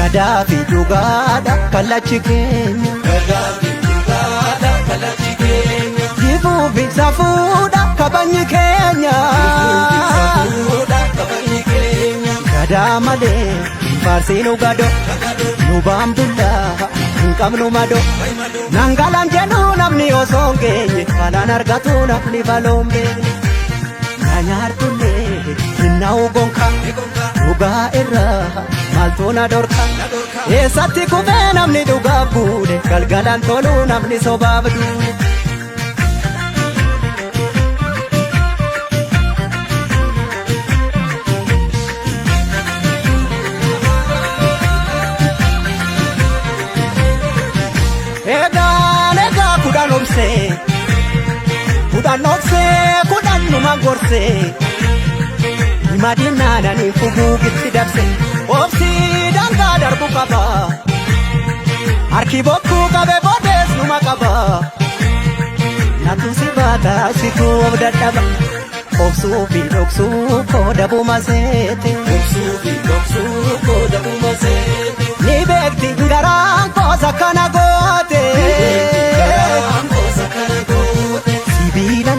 gadaa fi dhugaadha kallachi keenya. Jifuu fi safuudha kabajni keenya. Gadaa malee faarsiinu gado nu baamdullaa hin qabnu mado. Nangalaan jedhu namni osoo hin geenye kanaan argatu namni baloon beekne. Nyaartullee hinnaa'u gonka dhugaa irraa maaltu na dorka. Eessatti kufee namni dhugaaf buune galgalaan toluu namni sobaaf duune. Egaa kudhan obsee kudhan numa gorsee madinaananii fuguugitti dabse obsii dangaa darbu qaba harki bokkuu qabe boodees numa qaba natu si baata situu of dadhaba obsuu fi dhoksuu koo dabuma seete ni beekti garaan koos akkana goote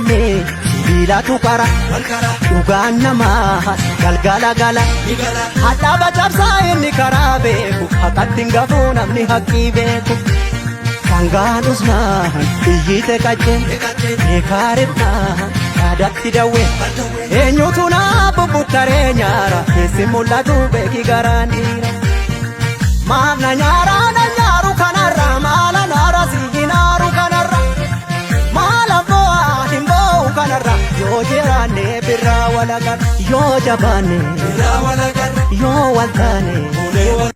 sibiilatu qara dhugaan namaa galgala gala hadhaaba cabsaa inni karaa beeku haqatti hin gafuu namni haqqii beeku. Sangaan usnaan iyyite qacceen beekaarifnaan yaadatti dawwee eenyutu naa bubbuttaree nyaara keessi mul'atu beeki garaan dhiira. Maaf na nyaaraa na nyaaru kanarra maala naara si hinaaru kanarra maala bo'aa hin bo'u kanarra yoo jiraanne birraa walagan yoo jabaanne yoo waltaane.